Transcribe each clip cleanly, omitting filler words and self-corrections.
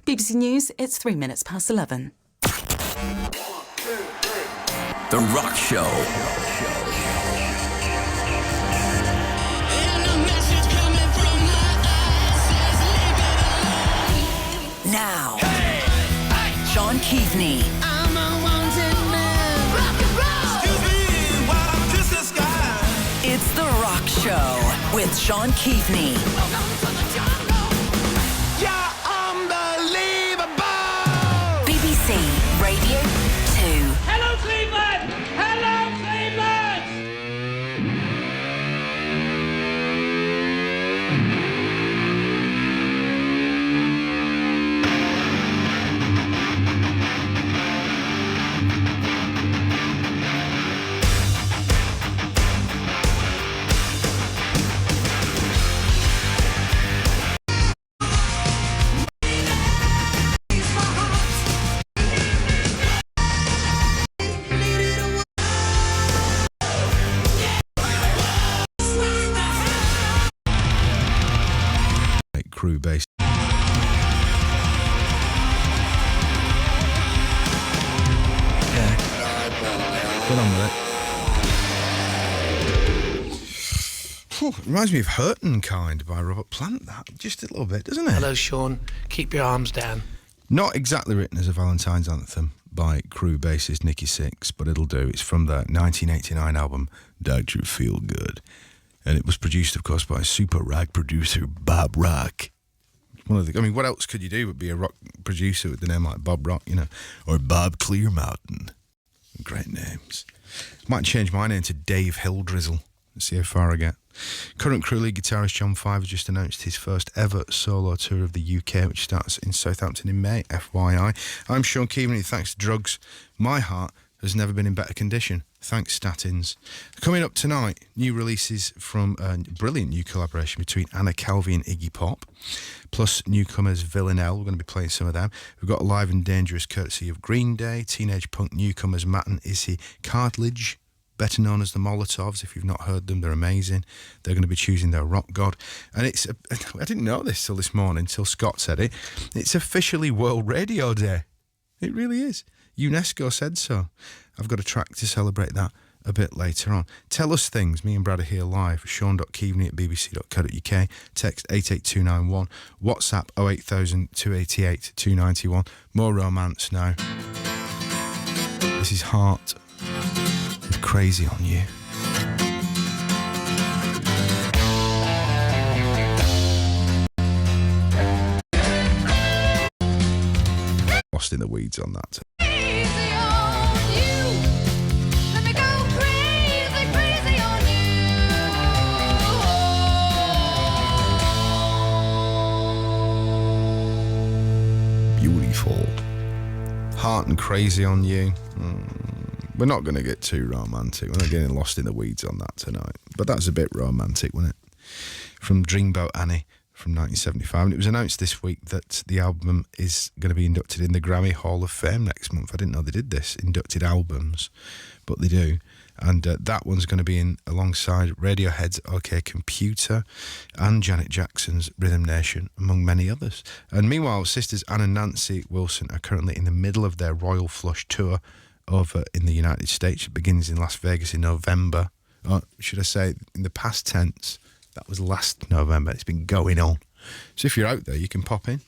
BBC News, it's 3 minutes past 11. The Rock Show. Now, Shaun Keaveny. I'm a wanted man. Rock and roll. Excuse me while I kiss the sky. It's The Rock Show with Shaun Keaveny. Welcome to the jungle. You're unbelievable. BBC Radio 2. Hello, Cleveland! Hello, Cleveland! Crew base. Yeah. Get on with it. Reminds me of Hurting Kind by Robert Plant, that. Just a little bit, doesn't it? Hello, Shaun. Keep your arms down. Not exactly written as a Valentine's anthem by Crew bassist Nicky Six, but it'll do. It's from the 1989 album Dr. Feel Good. And it was produced, of course, by super rock producer Bob Rock. What else could you do but be a rock producer with the name like Bob Rock, or Bob Clearmountain? Great names. Might change my name to Dave Hildrizzle. Let's see how far I get. Current Crew lead guitarist John Five has just announced his first ever solo tour of the UK, which starts in Southampton in May, FYI. I'm Shaun Keaveny. Thanks to drugs, my heart has never been in better condition. Thanks, statins. Coming up tonight, new releases from a brilliant new collaboration between Anna Calvi and Iggy Pop, plus newcomers Villanelle. We're going to be playing some of them. We've got Live and Dangerous, courtesy of Green Day. Teenage punk newcomers Matt and Izzy Cartledge, better known as the Molotovs. If you've not heard them, they're amazing. They're going to be choosing their rock god. And I didn't know this till this morning, till Scott said it. It's officially World Radio Day. It really is. UNESCO said so. I've got a track to celebrate that a bit later on. Tell us things. Me and Brad are here live. Shaun.Keaveny@bbc.co.uk. Text 88291. WhatsApp 08000 288 291. More romance now. This is Heart with Crazy on You. Lost in the weeds on that. Beautiful. Heart and Crazy on You. We're not going to get too romantic. We're not getting lost in the weeds on that tonight. But that's a bit romantic, wasn't it? From Dreamboat Annie from 1975. And it was announced this week that the album is going to be inducted in the Grammy Hall of Fame next month. I didn't know they did this, inducted albums, but they do. And that one's going to be in alongside Radiohead's OK Computer and Janet Jackson's Rhythm Nation, among many others. And meanwhile, sisters Anne and Nancy Wilson are currently in the middle of their Royal Flush tour over in the United States. It begins in Las Vegas in November. Or should I say, in the past tense, that was last November. It's been going on. So if you're out there, you can pop in.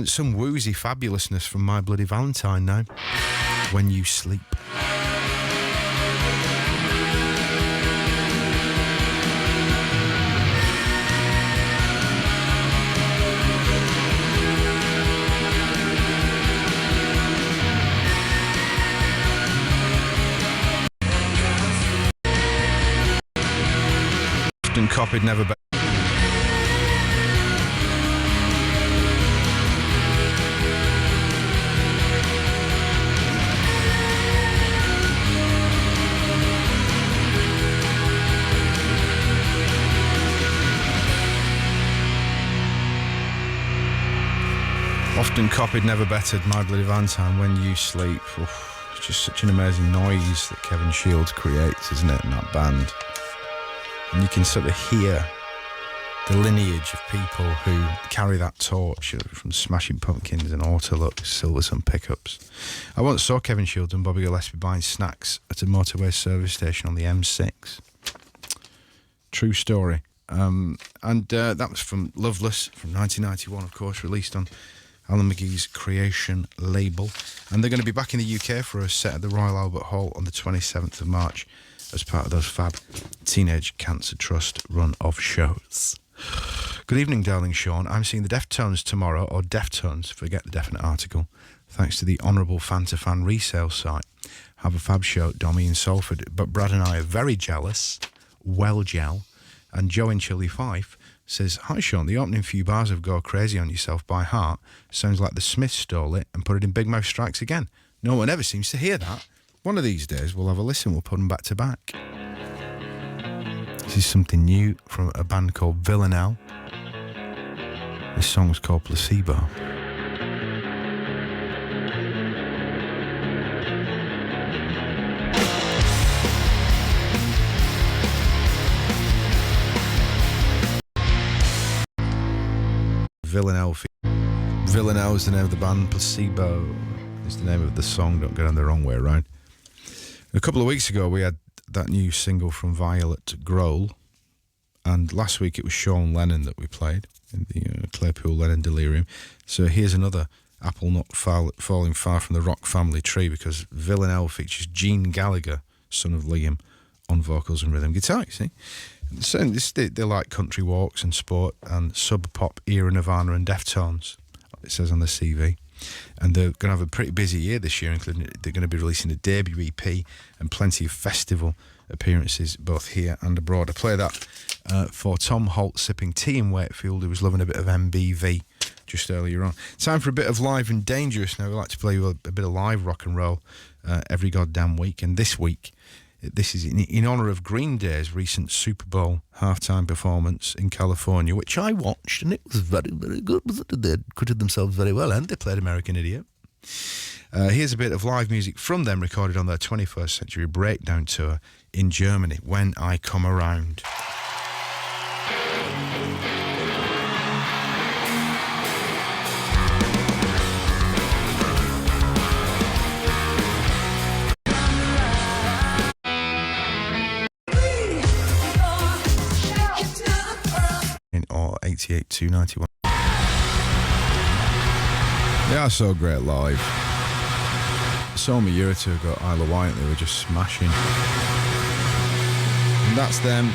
Some woozy fabulousness from My Bloody Valentine now. When You Sleep. Often copied, never better. Often copied, never bettered, My Bloody Valentine, When You Sleep. Oof, it's just such an amazing noise that Kevin Shields creates, isn't it, in that band? And you can sort of hear the lineage of people who carry that torch from Smashing Pumpkins and Autolux, Silversun pickups. I once saw Kevin Shields and Bobby Gillespie buying snacks at a motorway service station on the M6. True story. That was from Loveless from 1991, of course, released on Alan McGee's Creation label. And they're going to be back in the UK for a set at the Royal Albert Hall on the 27th of March as part of those fab Teenage Cancer Trust run of shows. Good evening, darling Shaun. I'm seeing the Deftones tomorrow, or Deftones, forget the definite article, thanks to the Honourable Fanta Fan resale site. Have a fab show, Dommy in Salford. But Brad and I are very jealous. Well, gel. And Joe in Chilly Fife says, "Hi Shaun, the opening few bars of Go Crazy on Yourself by heart sounds like the Smiths stole it and put it in Big Mouth Strikes Again. No one ever seems to hear that. One of these days we'll have a listen, we'll put them back to back." This is something new from a band called Villanelle. This song's called Placebo. Villanelle is the name of the band. Placebo is the name of the song. Don't get on the wrong way around. A couple of weeks ago, we had that new single from Violet Grohl, and last week it was Shaun Lennon that we played in the Claypool Lennon Delirium. So here's another apple not falling far from the rock family tree, because Villanelle features Gene Gallagher, son of Liam, on vocals and rhythm guitar, you see. So they like country walks and sport and sub-pop era Nirvana and Deftones, it says on the CV. And they're going to have a pretty busy year this year, including they're going to be releasing a debut EP and plenty of festival appearances both here and abroad. I play that for Tom Holt sipping tea in Wakefield, who was loving a bit of MBV just earlier on. Time for a bit of live and dangerous now. We like to play you a bit of live rock and roll every goddamn week, and this week this is in honour of Green Day's recent Super Bowl halftime performance in California, which I watched, and it was very, very good. They acquitted themselves very well, and they played American Idiot. Here's a bit of live music from them recorded on their 21st Century Breakdown tour in Germany, When I Come Around. Or 88 291. They are so great live. I saw them a year or two ago at Isle of Wight. They were just smashing. And that's them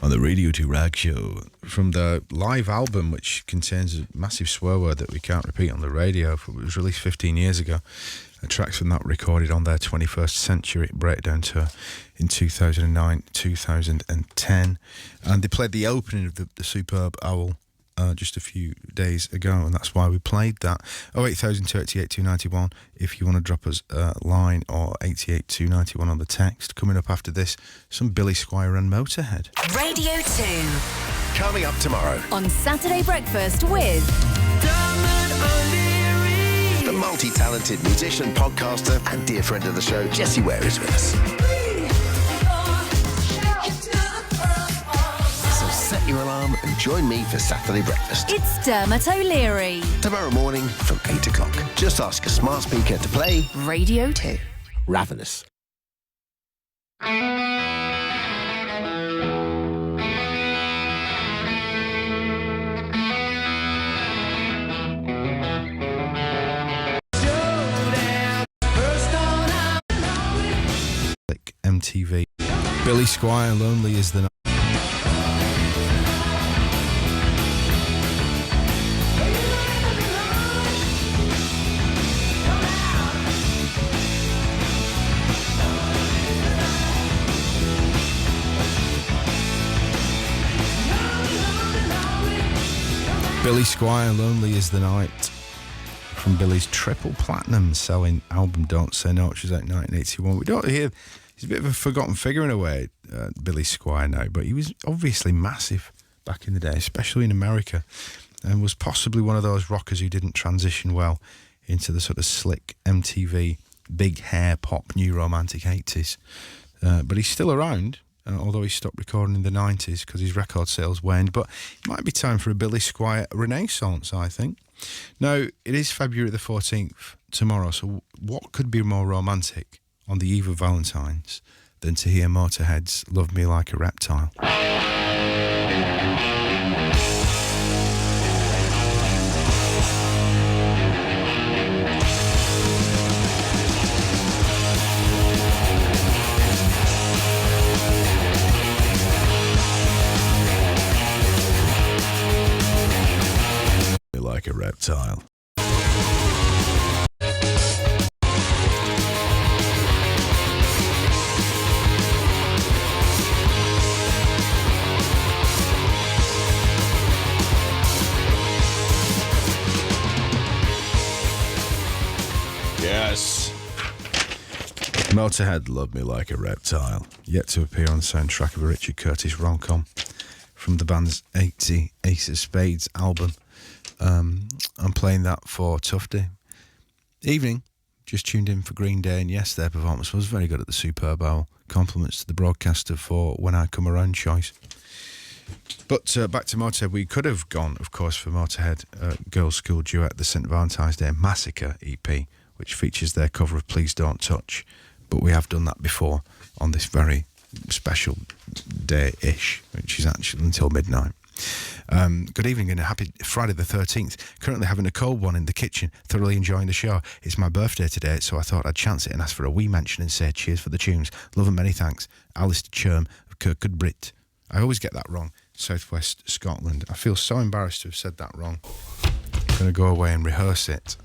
on the Radio 2 Rag Show from the live album, which contains a massive swear word that we can't repeat on the radio. It was released 15 years ago. Tracks from that recorded on their 21st Century Breakdown tour in 2009, 2010. And they played the opening of the superb Owl just a few days ago, and that's why we played that. 08000 291 if you want to drop us a line, or 88291 on the text. Coming up after this, some Billy Squire and Motorhead. Radio 2. Coming up tomorrow On Saturday Breakfast with the multi-talented musician, podcaster and dear friend of the show, Jessie Ware, is with us. So set your alarm and join me for Saturday Breakfast. It's Dermot O'Leary. Tomorrow morning from 8 o'clock. Just ask a smart speaker to play Radio 2. Ravenous. MTV. Billy Squire, Lonely is the Night. Billy Squire, Lonely is the Night, from Billy's triple platinum selling album Don't Say No, which was out in 1981. We don't hear, he's a bit of a forgotten figure in a way, Billy Squire now, but he was obviously massive back in the day, especially in America, and was possibly one of those rockers who didn't transition well into the sort of slick MTV, big hair pop, new romantic 80s. But he's still around, although he stopped recording in the 90s because his record sales waned. But it might be time for a Billy Squire renaissance, I think. Now, it is February the 14th tomorrow, so what could be more romantic on the eve of Valentine's than to hear Motorhead's Love Me Like a Reptile? Like a reptile. Yes. Motorhead, Love Me Like a Reptile. Yet to appear on the soundtrack of a Richard Curtis rom-com from the band's 80 Ace of Spades album. I'm playing that for Tough Day. Evening, just tuned in for Green Day, and yes, their performance was very good at the Super Bowl. Compliments to the broadcaster for When I Come Around choice. But back to Motorhead, we could have gone, of course, for Motorhead Girls' School Duet, the St. Valentine's Day Massacre EP, which features their cover of Please Don't Touch. But we have done that before on this very special day-ish, which is actually until midnight. Good evening and a happy Friday the 13th. Currently having a cold one in the kitchen, thoroughly enjoying the show. It's my birthday today, so I thought I'd chance it and ask for a wee mention and say cheers for the tunes. Love and many thanks. Alistair Churm of Kirkwood Brit. I always get that wrong. Southwest Scotland. I feel so embarrassed to have said that wrong. I'm going to go away and rehearse it